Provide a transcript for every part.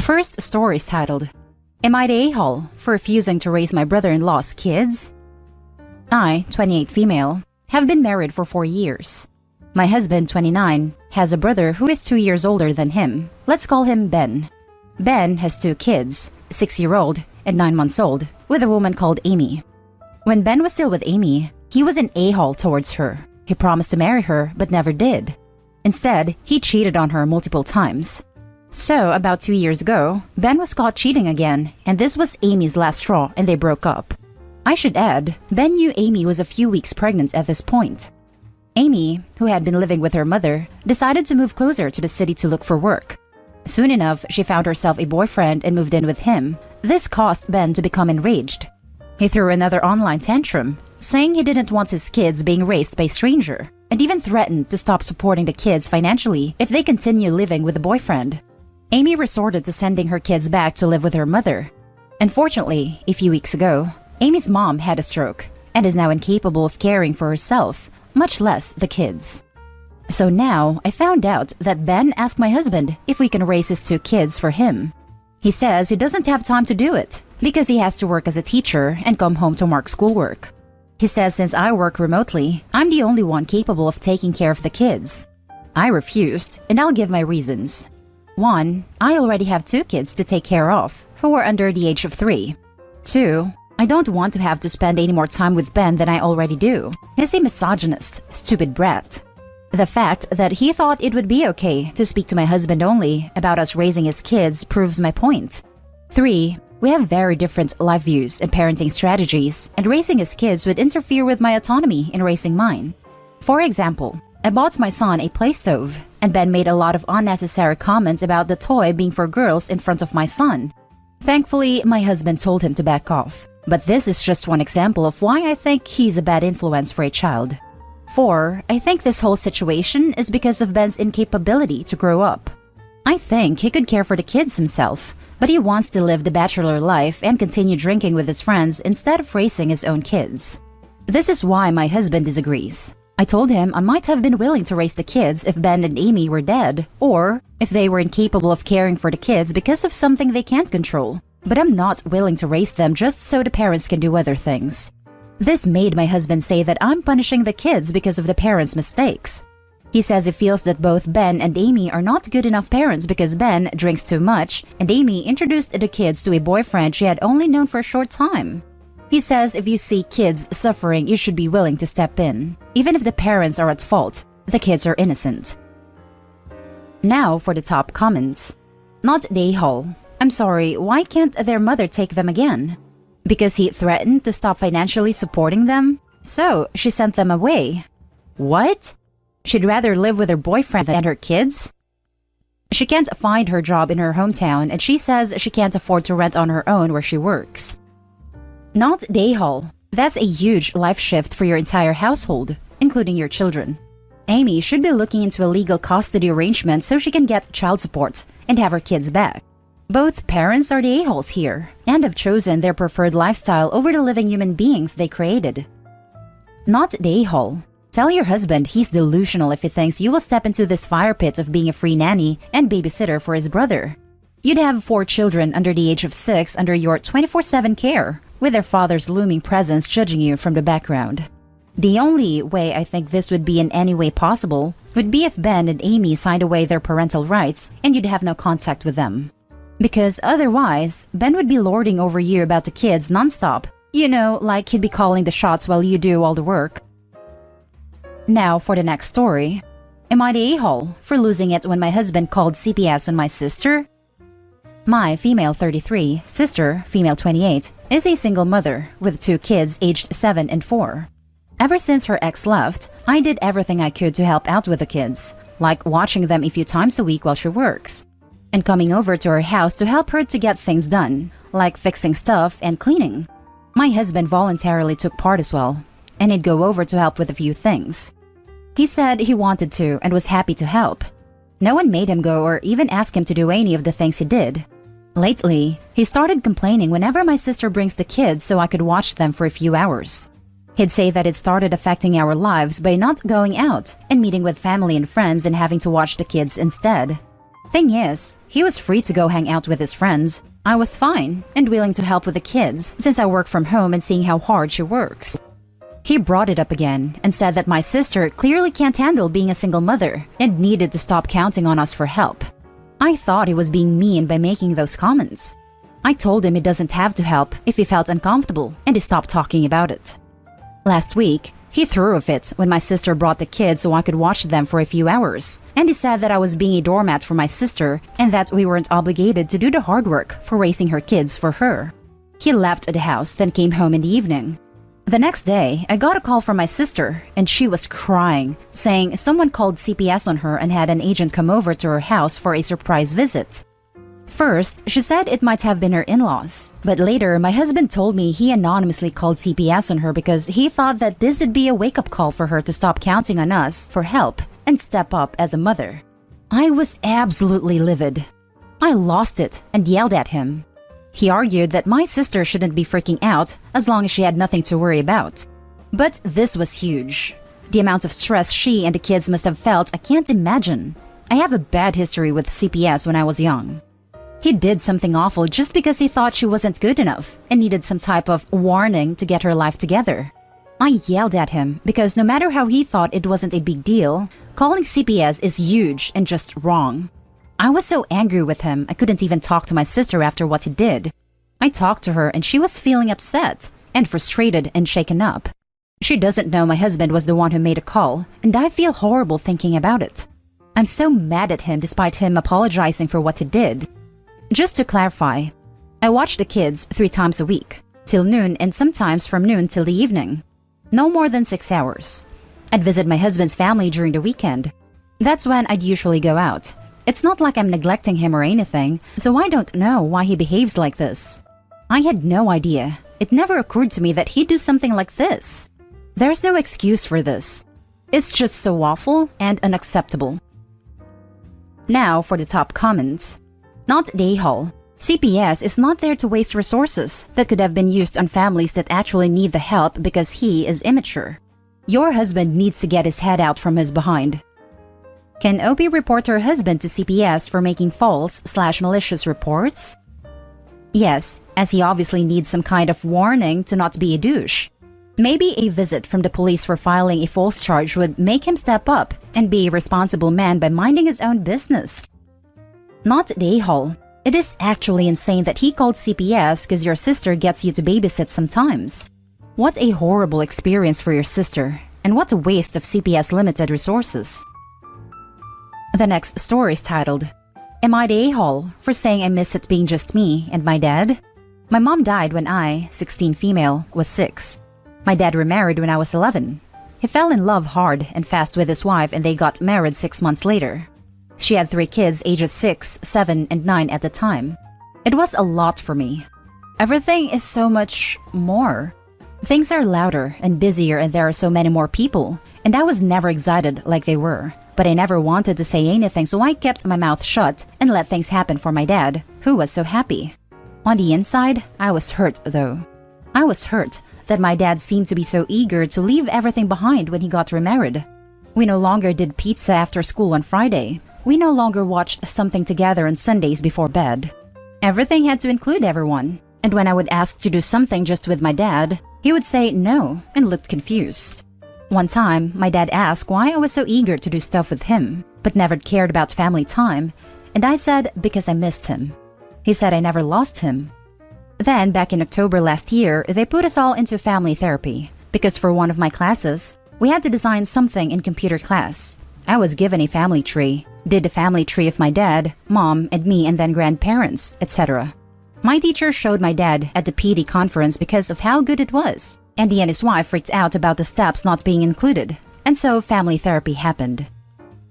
First story is titled, Am I the a-hole for refusing to raise my brother-in-law's kids? I, 28 female, have been married for 4 years. My husband, 29, has a brother who is 2 years older than him. Let's call him Ben. Ben has 2 kids, 6-year-old and 9 months old, with a woman called Amy. When Ben was still with Amy, he was an a-hole towards her. He promised to marry her but never did. Instead, he cheated on her multiple times. So, about 2 years ago, Ben was caught cheating again, and this was Amy's last straw and they broke up. I should add, Ben knew Amy was a few weeks pregnant at this point. Amy, who had been living with her mother, decided to move closer to the city to look for work. Soon enough, she found herself a boyfriend and moved in with him. This caused Ben to become enraged. He threw another online tantrum, saying he didn't want his kids being raised by a stranger, and even threatened to stop supporting the kids financially if they continue living with the boyfriend. Amy resorted to sending her kids back to live with her mother. Unfortunately, a few weeks ago, Amy's mom had a stroke and is now incapable of caring for herself, much less the kids. So now, I found out that Ben asked my husband if we can raise his 2 kids for him. He says he doesn't have time to do it because he has to work as a teacher and come home to mark schoolwork. He says since I work remotely, I'm the only one capable of taking care of the kids. I refused, and I'll give my reasons. 1. I already have 2 kids to take care of, who are under the age of 3. 2. I don't want to have to spend any more time with Ben than I already do. He's a misogynist, stupid brat. The fact that he thought it would be okay to speak to my husband only about us raising his kids proves my point. 3. We have very different life views and parenting strategies, and raising his kids would interfere with my autonomy in raising mine. For example, I bought my son a play stove, and Ben made a lot of unnecessary comments about the toy being for girls in front of my son. Thankfully, my husband told him to back off, but this is just one example of why I think he's a bad influence for a child. 4. I think this whole situation is because of Ben's incapability to grow up. I think he could care for the kids himself, but he wants to live the bachelor life and continue drinking with his friends instead of raising his own kids. This is why my husband disagrees. I told him I might have been willing to raise the kids if Ben and Amy were dead, or if they were incapable of caring for the kids because of something they can't control. But I'm not willing to raise them just so the parents can do other things. This made my husband say that I'm punishing the kids because of the parents' mistakes. He says he feels that both Ben and Amy are not good enough parents because Ben drinks too much, and Amy introduced the kids to a boyfriend she had only known for a short time. He says if you see kids suffering, you should be willing to step in. Even if the parents are at fault, the kids are innocent. Now for the top comments. Not the a-hole. I'm sorry, why can't their mother take them again? Because he threatened to stop financially supporting them? So, she sent them away. What? She'd rather live with her boyfriend than her kids? She can't find her job in her hometown, and she says she can't afford to rent on her own where she works. Not the a-hole. That's a huge life shift for your entire household, including your children. Amy should be looking into a legal custody arrangement so she can get child support and have her kids back. Both parents are the a-holes here and have chosen their preferred lifestyle over the living human beings they created. Not the a-hole. Tell your husband he's delusional if he thinks you will step into this fire pit of being a free nanny and babysitter for his brother. You'd have 4 children under the age of 6 under your 24/7 care, with their father's looming presence judging you from the background. The only way I think this would be in any way possible would be if Ben and Amy signed away their parental rights and you'd have no contact with them. Because otherwise, Ben would be lording over you about the kids nonstop. You know, like he'd be calling the shots while you do all the work. Now for the next story. Am I the a-hole for losing it when my husband called CPS on my sister? My female 33, sister, female 28, is a single mother with 2 kids aged 7 and 4. Ever since her ex left, I did everything I could to help out with the kids, like watching them a few times a week while she works, and coming over to her house to help her to get things done, like fixing stuff and cleaning. My husband voluntarily took part as well, and he'd go over to help with a few things. He said he wanted to and was happy to help. No one made him go or even ask him to do any of the things he did. Lately, he started complaining whenever my sister brings the kids so I could watch them for a few hours. He'd say that it started affecting our lives by not going out and meeting with family and friends and having to watch the kids instead. Thing is, He was free to go hang out with his friends. I was fine and willing to help with the kids since I work from home and seeing how hard she works. He brought it up again and said that my sister clearly can't handle being a single mother and needed to stop counting on us for help. I thought he was being mean by making those comments. I told him he doesn't have to help if he felt uncomfortable, and he stopped talking about it. Last week, he threw a fit when my sister brought the kids so I could watch them for a few hours, and he said that I was being a doormat for my sister and that we weren't obligated to do the hard work for raising her kids for her. He left the house, then came home in the evening. The next day, I got a call from my sister, and she was crying, saying someone called CPS on her and had an agent come over to her house for a surprise visit. First, she said it might have been her in-laws, but later my husband told me he anonymously called CPS on her because he thought that this would be a wake-up call for her to stop counting on us for help and step up as a mother. I was absolutely livid. I lost it and yelled at him. He argued that my sister shouldn't be freaking out as long as she had nothing to worry about. But this was huge. The amount of stress she and the kids must have felt, I can't imagine. I have a bad history with CPS when I was young. He did something awful just because he thought she wasn't good enough and needed some type of warning to get her life together. I yelled at him because no matter how he thought it wasn't a big deal, calling CPS is huge and just wrong. I was so angry with him I couldn't even talk to my sister after what he did. I talked to her and she was feeling upset and frustrated and shaken up. She doesn't know my husband was the one who made a call, and I feel horrible thinking about it. I'm so mad at him despite him apologizing for what he did. Just to clarify, I watch the kids 3 times a week, till noon and sometimes from noon till the evening. No more than 6 hours. I'd visit my husband's family during the weekend. That's when I'd usually go out. It's not like I'm neglecting him or anything, so I don't know why he behaves like this. I had no idea. It never occurred to me that he'd do something like this. There's no excuse for this. It's just so awful and unacceptable. Now for the top comments. Not the a-hole. CPS is not there to waste resources that could have been used on families that actually need the help because he is immature. Your husband needs to get his head out from his behind. Can OP report her husband to CPS for making false/malicious reports? Yes, as he obviously needs some kind of warning to not be a douche. Maybe a visit from the police for filing a false charge would make him step up and be a responsible man by minding his own business. Not the a-hole. It is actually insane that he called CPS because your sister gets you to babysit sometimes. What a horrible experience for your sister, and what a waste of CPS limited resources. The next story is titled, Am I the a-hole for saying I miss it being just me and my dad? My mom died when I, 16 female, was 6. My dad remarried when I was 11. He fell in love hard and fast with his wife and they got married 6 months later. She had 3 kids ages 6, 7, and 9 at the time. It was a lot for me. Everything is so much more. Things are louder and busier and there are so many more people, and I was never excited like they were. But I never wanted to say anything, so I kept my mouth shut and let things happen for my dad, who was so happy. On the inside, I was hurt though. I was hurt that my dad seemed to be so eager to leave everything behind when he got remarried. We no longer did pizza after school on Friday. We no longer watched something together on Sundays before bed. Everything had to include everyone, and when I would ask to do something just with my dad, he would say no and looked confused. One time, my dad asked why I was so eager to do stuff with him, but never cared about family time, and I said because I missed him. He said I never lost him. Then, back in October last year, they put us all into family therapy, because for one of my classes, we had to design something in computer class. I was given a family tree, did the family tree of my dad, mom, and me, and then grandparents, etc. My teacher showed my dad at the PD conference because of how good it was, and he and his wife freaked out about the steps not being included, and so family therapy happened.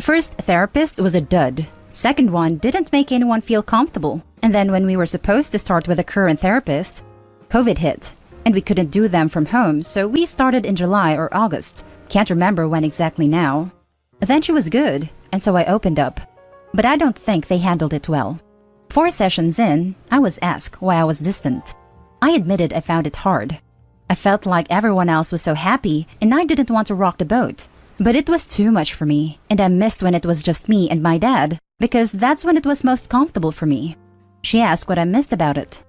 First therapist was a dud. Second one didn't make anyone feel comfortable, and then when we were supposed to start with a current therapist, COVID hit, and we couldn't do them from home, so we started in July or August. Can't remember when exactly now. Then she was good, and so I opened up. But I don't think they handled it well. 4 sessions in, I was asked why I was distant. I admitted I found it hard. I felt like everyone else was so happy, and I didn't want to rock the boat. But it was too much for me, and I missed when it was just me and my dad, because that's when it was most comfortable for me. She asked what I missed about it.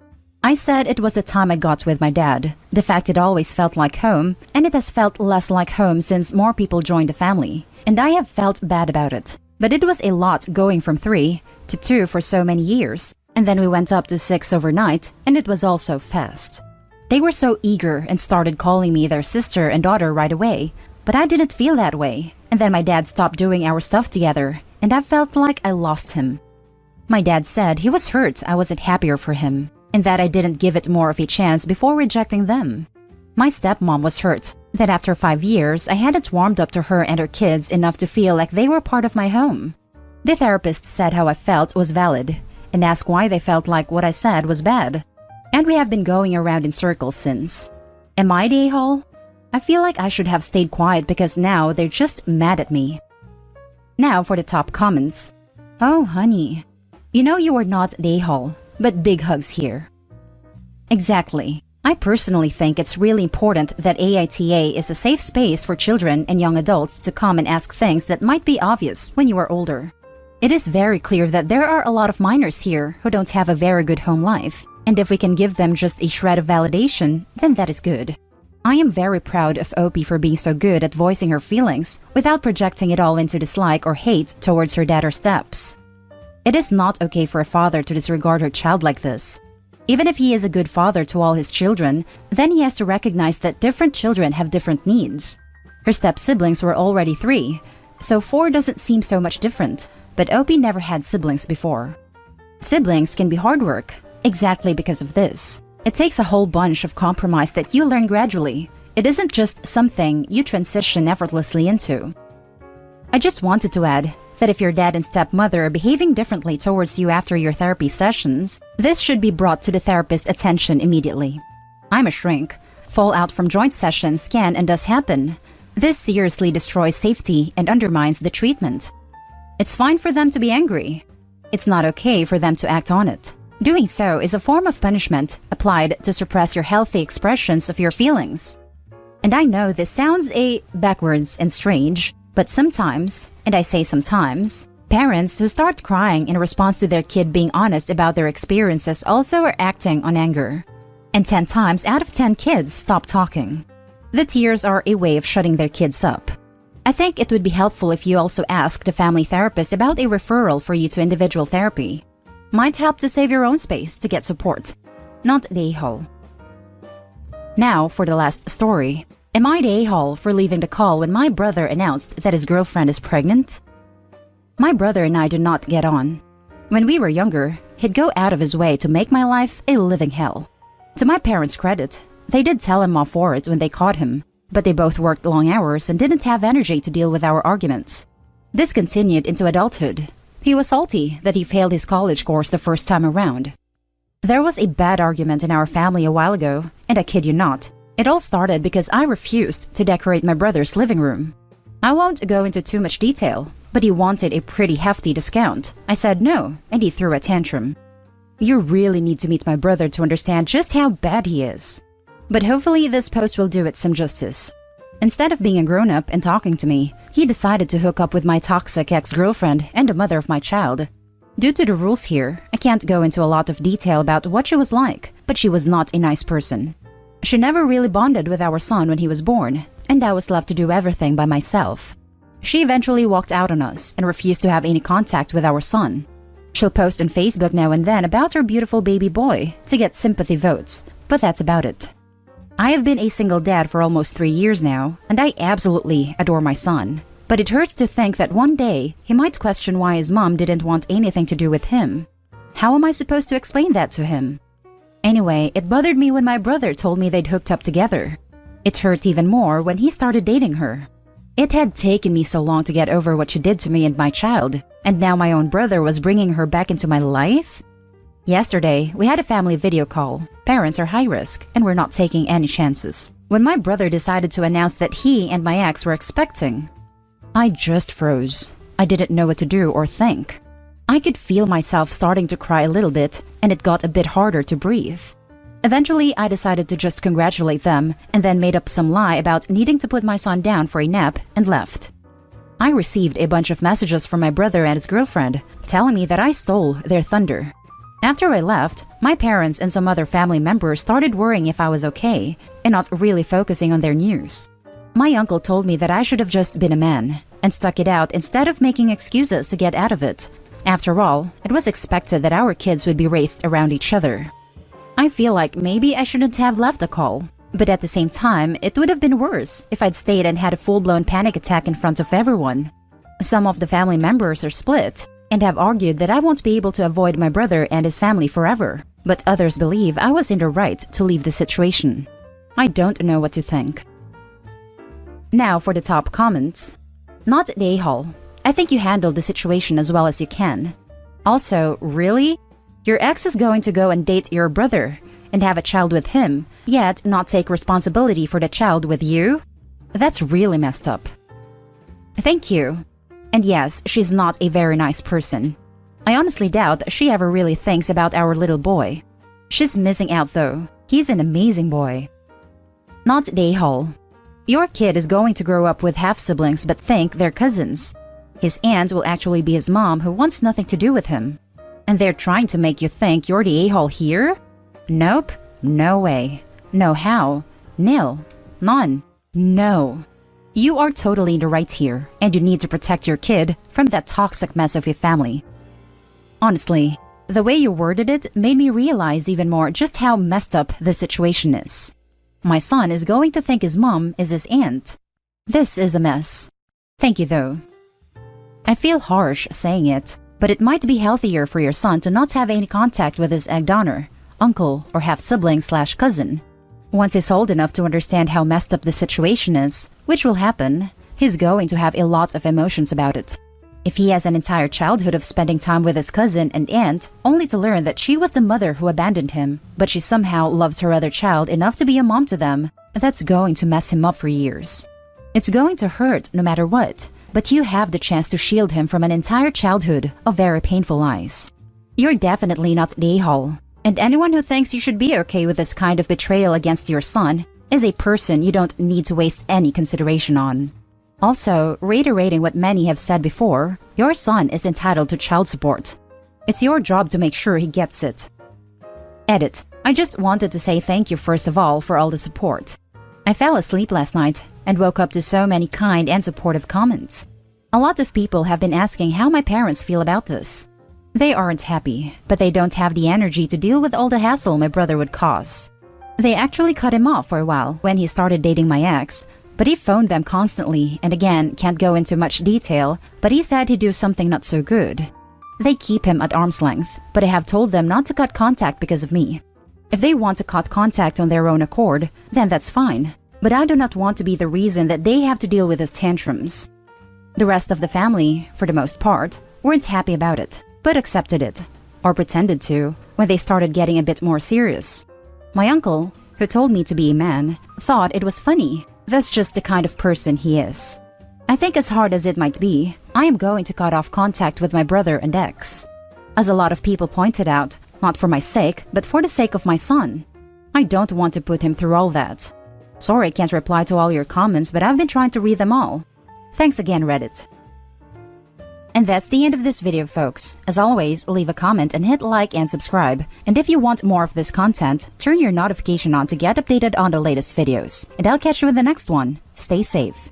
I said it was the time I got with my dad, the fact it always felt like home, and it has felt less like home since more people joined the family, and I have felt bad about it. But it was a lot going from 3 to 2 for so many years, and then we went up to 6 overnight, and it was all so fast. They were so eager and started calling me their sister and daughter right away, but I didn't feel that way, and then my dad stopped doing our stuff together, and I felt like I lost him. My dad said he was hurt I wasn't happier for him, and that I didn't give it more of a chance before rejecting them. My stepmom was hurt that after 5 years I hadn't warmed up to her and her kids enough to feel like they were part of my home. The therapist said how I felt was valid, and asked why they felt like what I said was bad. And we have been going around in circles since. Am I the a-hole? I feel like I should have stayed quiet because now they're just mad at me. Now for the top comments. Oh honey, you know you are not the a-hole, but big hugs here. Exactly. I personally think it's really important that AITA is a safe space for children and young adults to come and ask things that might be obvious when you are older. It is very clear that there are a lot of minors here who don't have a very good home life, and if we can give them just a shred of validation, then that is good. I am very proud of Opie for being so good at voicing her feelings without projecting it all into dislike or hate towards her dad or steps. It is not okay for a father to disregard her child like this. Even if he is a good father to all his children, then he has to recognize that different children have different needs. Her step-siblings were already 3, so 4 doesn't seem so much different, but Opie never had siblings before. Siblings can be hard work, exactly because of this. It takes a whole bunch of compromise that you learn gradually. It isn't just something you transition effortlessly into. I just wanted to add that if your dad and stepmother are behaving differently towards you after your therapy sessions, this should be brought to the therapist's attention immediately. I'm a shrink. Fallout from joint sessions can and does happen. This seriously destroys safety and undermines the treatment. It's fine for them to be angry. It's not okay for them to act on it. Doing so is a form of punishment applied to suppress your healthy expressions of your feelings. And I know this sounds backwards and strange, but sometimes, and I say sometimes, parents who start crying in response to their kid being honest about their experiences also are acting on anger. And 10 times out of 10 kids stop talking. The tears are a way of shutting their kids up. I think it would be helpful if you also ask the family therapist about a referral for you to individual therapy. Might help to save your own space to get support. Not the a-hole. Now for the last story. Am I the a-hole for leaving the call when my brother announced that his girlfriend is pregnant? My brother and I do not get on. When we were younger, he'd go out of his way to make my life a living hell. To my parents' credit, they did tell him off for it when they caught him, but they both worked long hours and didn't have energy to deal with our arguments. This continued into adulthood. He was salty that he failed his college course the first time around. There was a bad argument in our family a while ago, and I kid you not, it all started because I refused to decorate my brother's living room. I won't go into too much detail, but he wanted a pretty hefty discount. I said no, and he threw a tantrum. You really need to meet my brother to understand just how bad he is. But hopefully this post will do it some justice. Instead of being a grown-up and talking to me, he decided to hook up with my toxic ex-girlfriend and the mother of my child. Due to the rules here, I can't go into a lot of detail about what she was like, but she was not a nice person. She never really bonded with our son when he was born, and I was left to do everything by myself. She eventually walked out on us and refused to have any contact with our son. She'll post on Facebook now and then about her beautiful baby boy to get sympathy votes, but that's about it. I have been a single dad for almost 3 years now, and I absolutely adore my son. But it hurts to think that one day he might question why his mom didn't want anything to do with him. How am I supposed to explain that to him? Anyway, it bothered me when my brother told me they'd hooked up together. It hurt even more when he started dating her. It had taken me so long to get over what she did to me and my child, and now my own brother was bringing her back into my life? Yesterday, we had a family video call. Parents are high risk, and we're not taking any chances. When my brother decided to announce that he and my ex were expecting, I just froze. I didn't know what to do or think. I could feel myself starting to cry a little bit, and it got a bit harder to breathe. Eventually, I decided to just congratulate them, and then made up some lie about needing to put my son down for a nap and left. I received a bunch of messages from my brother and his girlfriend telling me that I stole their thunder. After I left, my parents and some other family members started worrying if I was okay and not really focusing on their news. My uncle told me that I should have just been a man and stuck it out instead of making excuses to get out of it. After all, it was expected that our kids would be raised around each other. I feel like maybe I shouldn't have left the call, but at the same time, it would have been worse if I'd stayed and had a full-blown panic attack in front of everyone. Some of the family members are split and have argued that I won't be able to avoid my brother and his family forever, but others believe I was in the right to leave the situation. I don't know what to think. Now for the top comments. Not the a-hole. I think you handled the situation as well as you can. Also, really? Your ex is going to go and date your brother and have a child with him, yet not take responsibility for the child with you? That's really messed up. Thank you. And yes, she's not a very nice person. I honestly doubt she ever really thinks about our little boy. She's missing out though. He's an amazing boy. Not the a-hole. Your kid is going to grow up with half-siblings but think they're cousins. His aunt will actually be his mom who wants nothing to do with him. And they're trying to make you think you're the a-hole here? Nope. No way. No how. Nil. None. No. You are totally in the right here, and you need to protect your kid from that toxic mess of your family. Honestly, the way you worded it made me realize even more just how messed up the situation is. My son is going to think his mom is his aunt. This is a mess. Thank you though. I feel harsh saying it, but it might be healthier for your son to not have any contact with his egg donor, uncle, or half-sibling/cousin. Once he's old enough to understand how messed up the situation is, which will happen, he's going to have a lot of emotions about it. If he has an entire childhood of spending time with his cousin and aunt, only to learn that she was the mother who abandoned him, but she somehow loves her other child enough to be a mom to them, that's going to mess him up for years. It's going to hurt no matter what, but you have the chance to shield him from an entire childhood of very painful lies. You're definitely not the a-hole, and anyone who thinks you should be okay with this kind of betrayal against your son is a person you don't need to waste any consideration on. Also, reiterating what many have said before, your son is entitled to child support. It's your job to make sure he gets it. Edit. I just wanted to say thank you first of all for all the support. I fell asleep last night and woke up to so many kind and supportive comments. A lot of people have been asking how my parents feel about this. They aren't happy, but they don't have the energy to deal with all the hassle my brother would cause. They actually cut him off for a while when he started dating my ex, but he phoned them constantly and again can't go into much detail, but he said he'd do something not so good. They keep him at arm's length, but I have told them not to cut contact because of me. If they want to cut contact on their own accord, then that's fine, but I do not want to be the reason that they have to deal with his tantrums. The rest of the family, for the most part, weren't happy about it, but accepted it, or pretended to, when they started getting a bit more serious. My uncle, who told me to be a man, thought it was funny. That's just the kind of person he is. I think as hard as it might be, I am going to cut off contact with my brother and ex. As a lot of people pointed out, not for my sake, but for the sake of my son. I don't want to put him through all that. Sorry I can't reply to all your comments, but I've been trying to read them all. Thanks again, Reddit. And that's the end of this video, folks. As always, leave a comment and hit like and subscribe. And if you want more of this content, turn your notification on to get updated on the latest videos. And I'll catch you in the next one. Stay safe.